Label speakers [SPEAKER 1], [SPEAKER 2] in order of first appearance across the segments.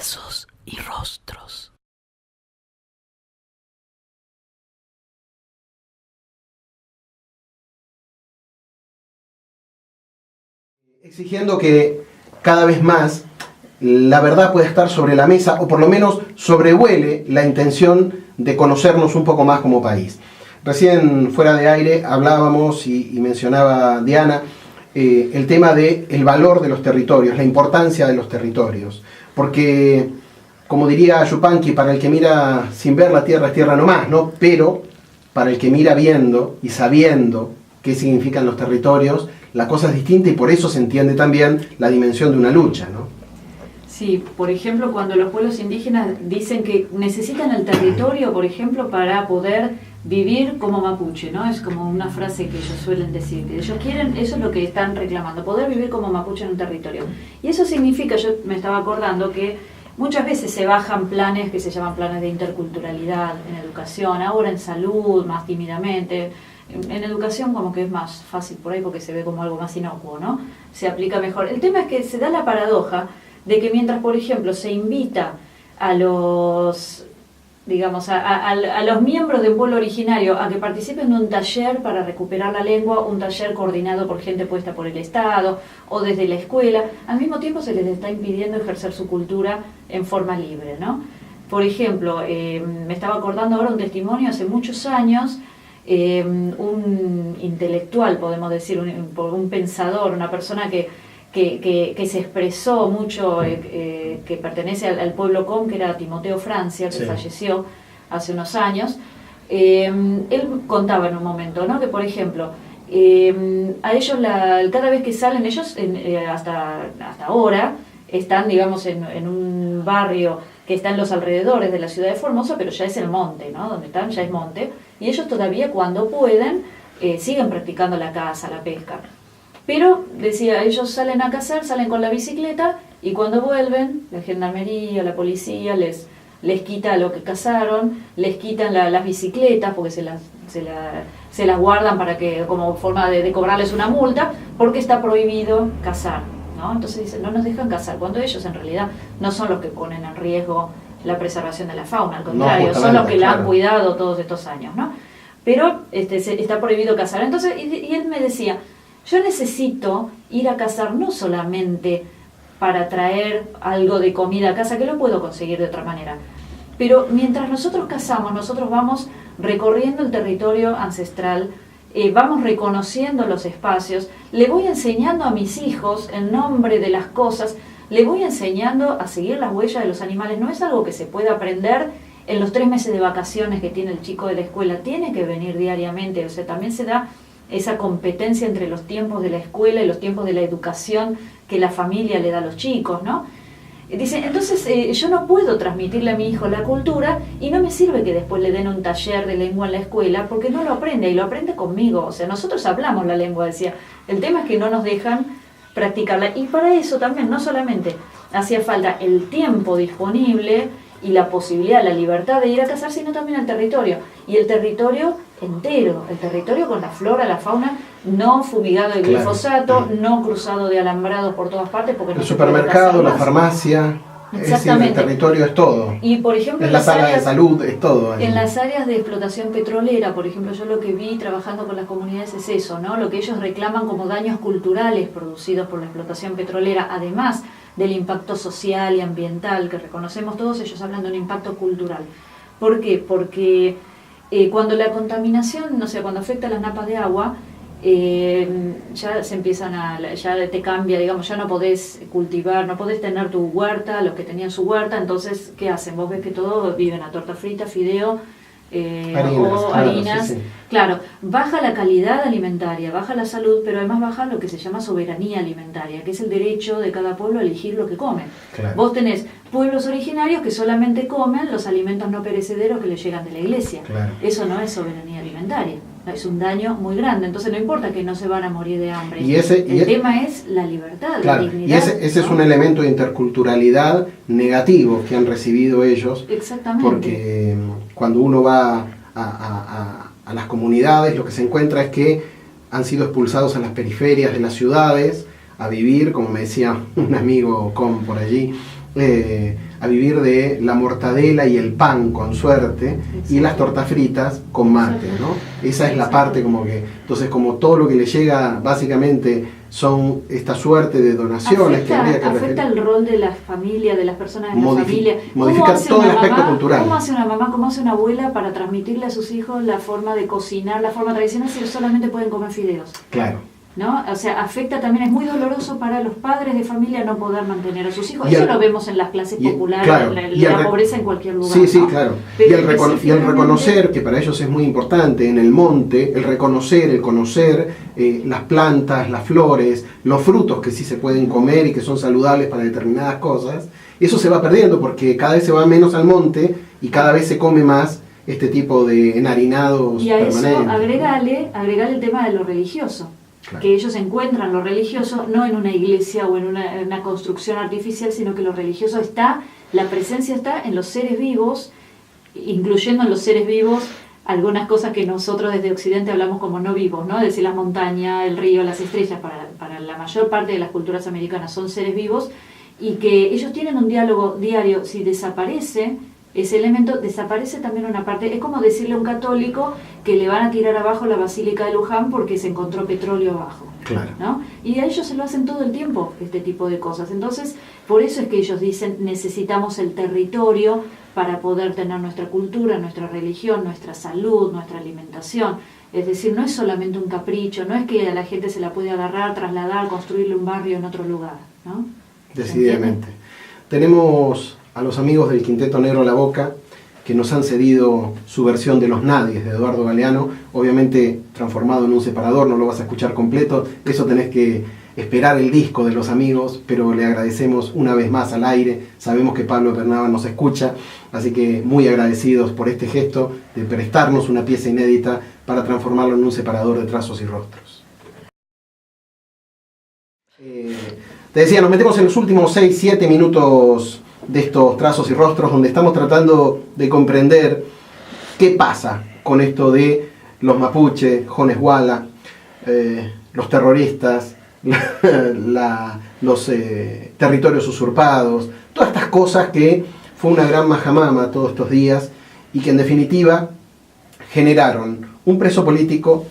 [SPEAKER 1] brazos y rostros.
[SPEAKER 2] Exigiendo que cada vez más la verdad pueda estar sobre la mesa, o por lo menos sobrevuele la intención de conocernos un poco más como país. Recién fuera de aire hablábamos y mencionaba Diana el tema del valor de los territorios, la importancia de los territorios, porque como diría Yupanqui, para el que mira sin ver la tierra es tierra nomás, ¿no? Pero para el que mira viendo y sabiendo qué significan los territorios, la cosa es distinta, y por eso se entiende también la dimensión de una lucha, ¿no?
[SPEAKER 3] Sí, por ejemplo, cuando los pueblos indígenas dicen que necesitan el territorio, por ejemplo, para poder vivir como mapuche, ¿no? Es como una frase que ellos suelen decir, que ellos quieren, eso es lo que están reclamando, poder vivir como mapuche en un territorio. Y eso significa, yo me estaba acordando que muchas veces se bajan planes que se llaman planes de interculturalidad en educación, ahora en salud, más tímidamente. En educación como que es más fácil por ahí porque se ve como algo más inocuo, ¿no? Se aplica mejor. El tema es que se da la paradoja de que mientras, por ejemplo, se invita a los, digamos, a los miembros de un pueblo originario a que participen de un taller para recuperar la lengua, un taller coordinado por gente puesta por el Estado o desde la escuela, al mismo tiempo se les está impidiendo ejercer su cultura en forma libre, ¿no? Por ejemplo, me estaba acordando ahora un testimonio hace muchos años, un intelectual, podemos decir, un pensador, una persona que se expresó mucho, que pertenece al pueblo com, que era Timoteo Francia, que falleció hace unos años. Él contaba en un momento, ¿no?, que por ejemplo, a ellos cada vez que salen ellos, hasta ahora, están, digamos, en un barrio que está en los alrededores de la ciudad de Formosa, pero ya es el monte, ¿no? Donde están ya es monte, y ellos todavía cuando pueden siguen practicando la caza, la pesca. Pero, decía, ellos salen a cazar, salen con la bicicleta, y cuando vuelven, la gendarmería, la policía les quita lo que cazaron, les quitan las bicicletas porque se las guardan para que, como forma de cobrarles una multa, porque está prohibido cazar, ¿no? Entonces dicen, no nos dejan cazar, cuando ellos en realidad no son los que ponen en riesgo la preservación de la fauna, al contrario, son los que la han cuidado todos estos años, ¿no? Pero está prohibido cazar. Entonces, y él me decía, yo necesito ir a cazar no solamente para traer algo de comida a casa, que lo puedo conseguir de otra manera, pero mientras nosotros cazamos, nosotros vamos recorriendo el territorio ancestral, vamos reconociendo los espacios, le voy enseñando a mis hijos el nombre de las cosas, le voy enseñando a seguir las huellas de los animales. No es algo que se pueda aprender en los 3 meses de vacaciones que tiene el chico de la escuela, tiene que venir diariamente, o sea, también se da esa competencia entre los tiempos de la escuela y los tiempos de la educación que la familia le da a los chicos, ¿no? Dice, entonces yo no puedo transmitirle a mi hijo la cultura y no me sirve que después le den un taller de lengua en la escuela porque no lo aprende, y lo aprende conmigo. O sea, nosotros hablamos la lengua, decía. El tema es que no nos dejan practicarla, y para eso también no solamente hacía falta el tiempo disponible y la posibilidad, la libertad de ir a cazar, sino también el territorio, y el territorio entero, el territorio con la flora, la fauna, no fumigado de glifosato, no cruzado de alambrados por todas partes, porque
[SPEAKER 2] el supermercado, la farmacia, es decir, el territorio es todo.
[SPEAKER 3] Y por ejemplo,
[SPEAKER 2] en las áreas de salud es todo.
[SPEAKER 3] En las áreas de explotación petrolera, por ejemplo, yo lo que vi trabajando con las comunidades es eso, ¿no? Lo que ellos reclaman como daños culturales producidos por la explotación petrolera, además del impacto social y ambiental que reconocemos todos, ellos hablan de un impacto cultural. ¿Por qué? Porque cuando la contaminación, no sé, cuando afecta a las napas de agua, ya se empiezan ya te cambia, digamos, ya no podés cultivar, no podés tener tu huerta, los que tenían su huerta, entonces, ¿qué hacen? Vos ves que todos viven a torta frita, fideo, harinas. Claro, baja la calidad alimentaria, baja la salud, pero además baja lo que se llama soberanía alimentaria, que es el derecho de cada pueblo a elegir lo que come. Claro. Vos tenés pueblos originarios que solamente comen los alimentos no perecederos que les llegan de la iglesia. Claro. Eso no es soberanía alimentaria, es un daño muy grande. Entonces no importa que no se van a morir de hambre, el tema es la libertad, claro, la dignidad.
[SPEAKER 2] Y ese ¿no? es un elemento de interculturalidad negativo que han recibido ellos.
[SPEAKER 3] Exactamente.
[SPEAKER 2] Porque cuando uno va a las comunidades, lo que se encuentra es que han sido expulsados a las periferias de las ciudades a vivir, como me decía un amigo por allí, a vivir de la mortadela y el pan con suerte y las tortas fritas con mate, ¿no? Esa es la parte como que, entonces como todo lo que le llega básicamente son esta suerte de donaciones que habría que
[SPEAKER 3] afecta el rol de la familia, de las personas de la familia.
[SPEAKER 2] Modificar todo el aspecto cultural.
[SPEAKER 3] ¿Cómo hace una mamá, cómo hace una abuela para transmitirle a sus hijos la forma de cocinar, la forma tradicional si solamente pueden comer fideos?
[SPEAKER 2] Claro.
[SPEAKER 3] ¿No? O sea, afecta también, es muy doloroso para los padres de familia no poder mantener a sus hijos. Eso lo vemos en las clases populares,
[SPEAKER 2] claro,
[SPEAKER 3] la pobreza en cualquier lugar.
[SPEAKER 2] Sí, sí,
[SPEAKER 3] ¿no?
[SPEAKER 2] claro.
[SPEAKER 3] Pero
[SPEAKER 2] Y el reconocer, que para ellos es muy importante, en el monte, el reconocer, el conocer las plantas, las flores, los frutos que sí se pueden comer y que son saludables para determinadas cosas, eso se va perdiendo porque cada vez se va menos al monte y cada vez se come más este tipo de enharinados
[SPEAKER 3] y a
[SPEAKER 2] permanentes.
[SPEAKER 3] eso agregale el tema de lo religioso. Claro. Que ellos encuentran lo religioso no en una iglesia o en una construcción artificial, sino que lo religioso está, la presencia está en los seres vivos, incluyendo en los seres vivos algunas cosas que nosotros desde Occidente hablamos como no vivos, ¿no? Es decir, la montaña, el río, las estrellas, para la mayor parte de las culturas americanas son seres vivos, y que ellos tienen un diálogo diario. Si desaparece ese elemento, desaparece también una parte. Es como decirle a un católico que le van a tirar abajo la Basílica de Luján porque se encontró petróleo abajo.
[SPEAKER 2] Claro.
[SPEAKER 3] ¿No? Y a ellos se lo hacen todo el tiempo, este tipo de cosas. Entonces, por eso es que ellos dicen, necesitamos el territorio para poder tener nuestra cultura, nuestra religión, nuestra salud, nuestra alimentación. Es decir, no es solamente un capricho, no es que a la gente se la puede agarrar, trasladar, construirle un barrio en otro lugar, ¿no?
[SPEAKER 2] Decididamente. Tenemos a los amigos del Quinteto Negro La Boca, que nos han cedido su versión de Los Nadies de Eduardo Galeano, obviamente transformado en un separador, no lo vas a escuchar completo, eso tenés que esperar el disco de los amigos, pero le agradecemos una vez más al aire, sabemos que Pablo Pernava nos escucha, así que muy agradecidos por este gesto de prestarnos una pieza inédita para transformarlo en un separador de trazos y rostros. Te decía, nos metemos en los últimos 6-7 minutos de estos trazos y rostros, donde estamos tratando de comprender qué pasa con esto de los mapuche, Jones Walla, los terroristas, los territorios usurpados, todas estas cosas que fue una gran majamama todos estos días y que en definitiva generaron un preso político,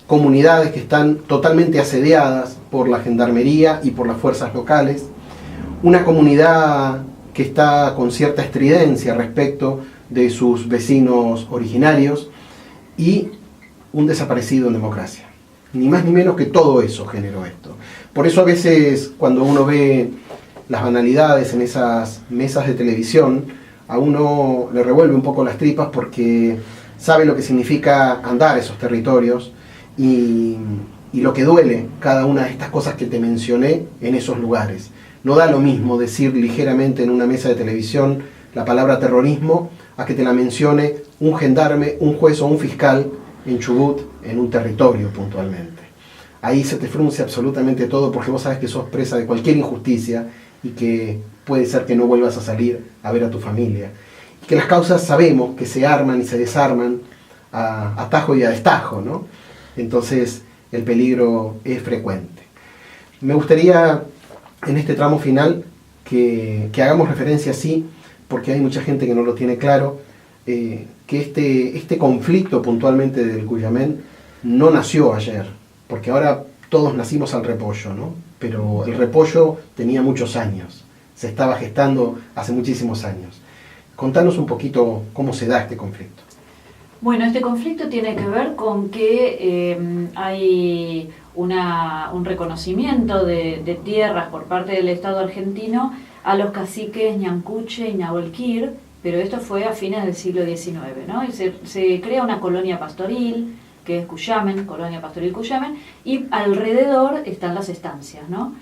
[SPEAKER 2] comunidades que están totalmente asediadas por la gendarmería y por las fuerzas locales, una comunidad que está con cierta estridencia respecto de sus vecinos originarios y un desaparecido en democracia. Ni más ni menos que todo eso generó esto. Por eso a veces cuando uno ve las banalidades en esas mesas de televisión, a uno le revuelve un poco las tripas porque sabe lo que significa andar esos territorios y lo que duele cada una de estas cosas que te mencioné en esos lugares. No da lo mismo decir ligeramente en una mesa de televisión la palabra terrorismo a que te la mencione un gendarme, un juez o un fiscal en Chubut, en un territorio puntualmente. Ahí se te frunce absolutamente todo porque vos sabes que sos presa de cualquier injusticia y que puede ser que no vuelvas a salir a ver a tu familia. Y que las causas sabemos que se arman y se desarman a tajo y a destajo, ¿no? Entonces el peligro es frecuente. Me gustaría en este tramo final que hagamos referencia así, porque hay mucha gente que no lo tiene claro, que este conflicto puntualmente del Cuyamén no nació ayer, porque ahora todos nacimos al repollo, ¿no? Pero el repollo tenía muchos años, se estaba gestando hace muchísimos años. Contanos un poquito cómo se da este conflicto.
[SPEAKER 3] Bueno, este conflicto tiene que ver con que hay un reconocimiento de tierras por parte del Estado argentino a los caciques Ñancuche y Nahuelquir, pero esto fue a fines del siglo XIX, ¿no? Y se crea una colonia pastoril, que es Cuyamen, Colonia Pastoril Cuyamen, y alrededor están las estancias, ¿no?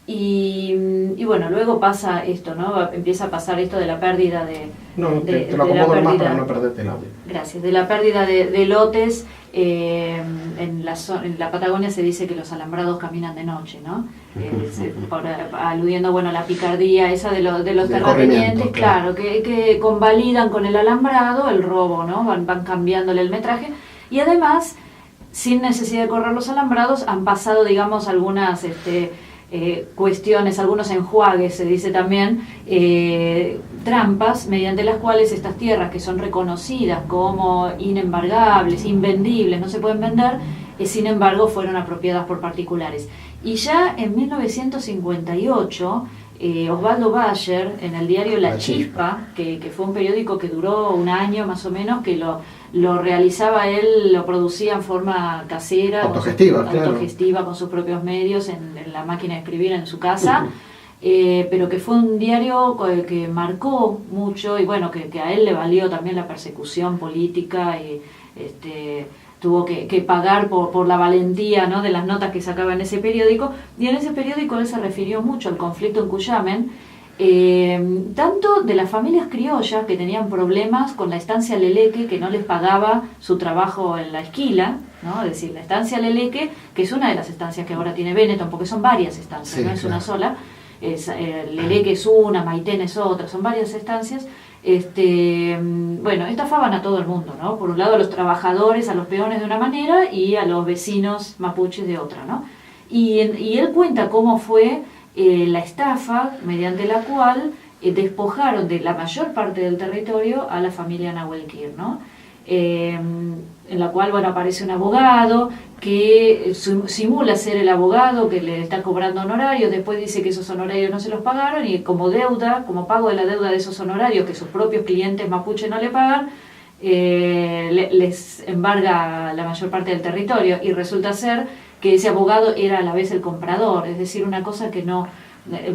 [SPEAKER 3] Y bueno, luego pasa esto, ¿no? Empieza a pasar esto de la pérdida de...
[SPEAKER 2] No, te lo acomodo más para no perderte el audio.
[SPEAKER 3] Gracias. De la pérdida de lotes, en la Patagonia se dice que los alambrados caminan de noche, ¿no? Aludiendo, bueno, a la picardía esa de los terratenientes, claro, que convalidan con el alambrado el robo, ¿no? Van cambiándole el metraje. Y además, sin necesidad de correr los alambrados, han pasado, digamos, algunas... cuestiones, algunos enjuagues, se dice también, trampas mediante las cuales estas tierras que son reconocidas como inembargables, invendibles, no se pueden vender, sin embargo fueron apropiadas por particulares. Y ya en 1958, Osvaldo Bayer, en el diario La Chispa, que fue un periódico que duró un año más o menos, que lo realizaba él, lo producía en forma casera, autogestiva, con sus propios medios, en la máquina de escribir en su casa, pero que fue un diario que marcó mucho, y bueno, que a él le valió también la persecución política, y tuvo que pagar por la valentía, ¿no?, de las notas que sacaba en ese periódico. Y en ese periódico él se refirió mucho al conflicto en Cuyamen, tanto de las familias criollas que tenían problemas con la estancia Leleque, que no les pagaba su trabajo en la esquila, ¿no? Es decir, la estancia Leleque, que es una de las estancias que ahora tiene Benetton, porque son varias estancias, sí, no es una sola. Leleque es una, Maitén es otra, son varias estancias. Bueno, estafaban a todo el mundo, ¿no? Por un lado a los trabajadores, a los peones de una manera, y a los vecinos mapuches de otra, ¿no? Y él cuenta cómo fue la estafa mediante la cual despojaron de la mayor parte del territorio a la familia Nahuel Quir, ¿no? En la cual, bueno, aparece un abogado que simula ser el abogado que le está cobrando honorarios, después dice que esos honorarios no se los pagaron, y como deuda, como pago de la deuda de esos honorarios que sus propios clientes mapuche no le pagan, les embarga la mayor parte del territorio, y resulta ser que ese abogado era a la vez el comprador, es decir, una cosa que no...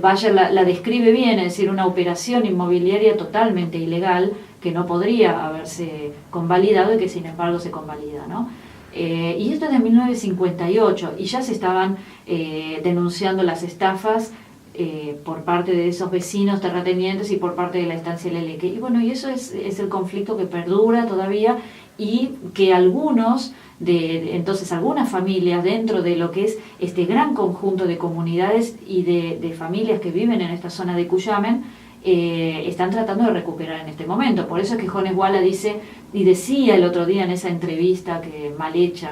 [SPEAKER 3] Bayer la describe bien, es decir, una operación inmobiliaria totalmente ilegal que no podría haberse convalidado y que sin embargo se convalida, ¿no? Y esto es de 1958, y ya se estaban denunciando las estafas por parte de esos vecinos terratenientes y por parte de la estancia Leleque. Y bueno, y eso es el conflicto que perdura todavía, y que algunas familias dentro de lo que es este gran conjunto de comunidades y de familias que viven en esta zona de Cuyamen están tratando de recuperar en este momento. Por eso es que Jones Walla dice, y decía el otro día en esa entrevista mal hecha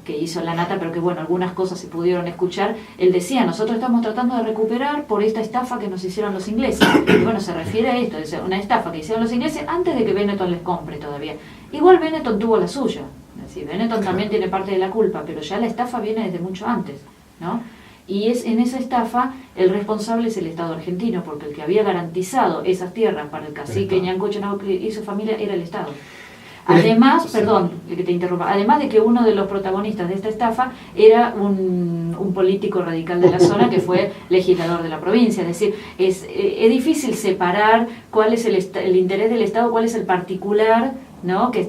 [SPEAKER 3] que hizo La Nata, pero que bueno, algunas cosas se pudieron escuchar, él decía, nosotros estamos tratando de recuperar por esta estafa que nos hicieron los ingleses. Y bueno, se refiere a esto, es una estafa que hicieron los ingleses antes de que Benetton les compre todavía. Igual Benetton tuvo la suya, es decir, Benetton también tiene parte de la culpa, pero ya la estafa viene desde mucho antes, ¿no? Y en esa estafa el responsable es el Estado argentino, porque el que había garantizado esas tierras para el cacique Ñancoche y su familia era el Estado. Además, perdón que te interrumpa, además de que uno de los protagonistas de esta estafa era un político radical de la zona que fue legislador de la provincia. Es decir, es difícil separar cuál es el interés del Estado, cuál es el particular, ¿no?, que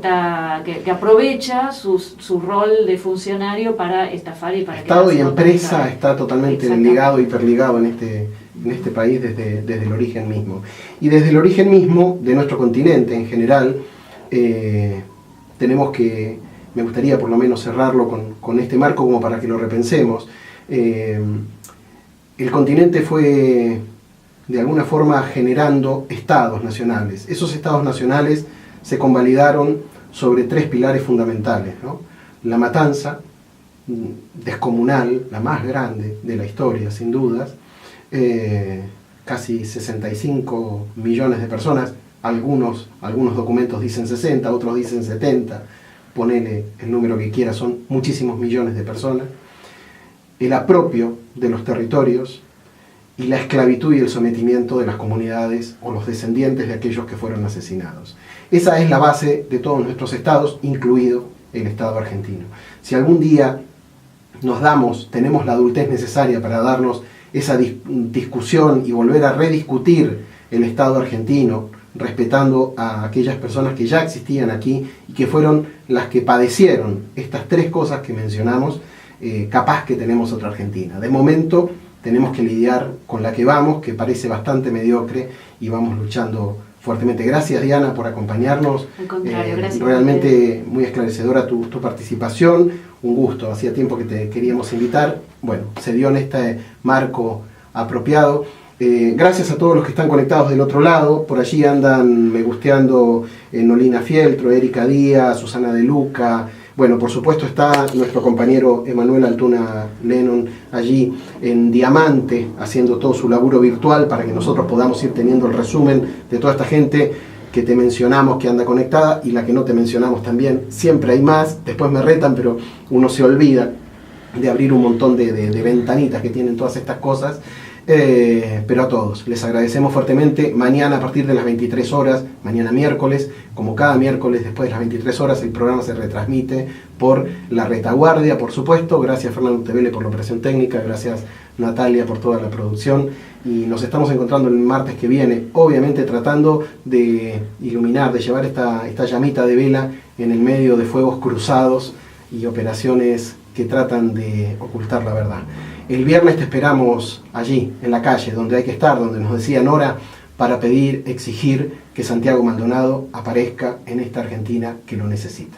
[SPEAKER 3] aprovecha su rol de funcionario para estafar y para...
[SPEAKER 2] Estado y empresa está totalmente ligado, hiperligado en este país desde el origen mismo. Y desde el origen mismo de nuestro continente en general, me gustaría por lo menos cerrarlo con este marco como para que lo repensemos. El continente fue de alguna forma generando estados nacionales. Esos estados nacionales se convalidaron sobre tres pilares fundamentales, ¿no? La matanza descomunal, la más grande de la historia, sin dudas, casi 65 millones de personas, algunos documentos dicen 60, otros dicen 70, ponele el número que quiera, son muchísimos millones de personas, el apropio de los territorios y la esclavitud y el sometimiento de las comunidades o los descendientes de aquellos que fueron asesinados. Esa es la base de todos nuestros estados, incluido el Estado argentino. Si algún día tenemos la adultez necesaria para darnos esa discusión y volver a rediscutir el Estado argentino, respetando a aquellas personas que ya existían aquí y que fueron las que padecieron estas tres cosas que mencionamos, capaz que tenemos otra Argentina. De momento tenemos que lidiar con la que vamos, que parece bastante mediocre, y vamos luchando fuertemente. Gracias, Diana, por acompañarnos.
[SPEAKER 3] Al contrario, gracias.
[SPEAKER 2] Realmente muy esclarecedora tu participación. Un gusto, hacía tiempo que te queríamos invitar. Bueno, se dio en este marco apropiado. Gracias a todos los que están conectados del otro lado. Por allí andan me gusteando Nolina Fieltro, Erika Díaz, Susana De Luca, Bueno, por supuesto está nuestro compañero Emanuel Altuna Lennon allí en Diamante, haciendo todo su laburo virtual para que nosotros podamos ir teniendo el resumen de toda esta gente que te mencionamos que anda conectada y la que no te mencionamos también. Siempre hay más, después me retan, pero uno se olvida de abrir un montón de ventanitas que tienen todas estas cosas. Pero a todos les agradecemos fuertemente. Mañana a partir de las 23 horas, mañana miércoles, como cada miércoles después de las 23 horas, el programa se retransmite por La Retaguardia, por supuesto. Gracias Fernando Tevele por la operación técnica, gracias Natalia por toda la producción, y nos estamos encontrando el martes que viene, obviamente tratando de iluminar, de llevar esta llamita de vela en el medio de fuegos cruzados y operaciones que tratan de ocultar la verdad. El viernes te esperamos allí, en la calle, donde hay que estar, donde nos decía Nora, para pedir, exigir que Santiago Maldonado aparezca en esta Argentina que lo necesita.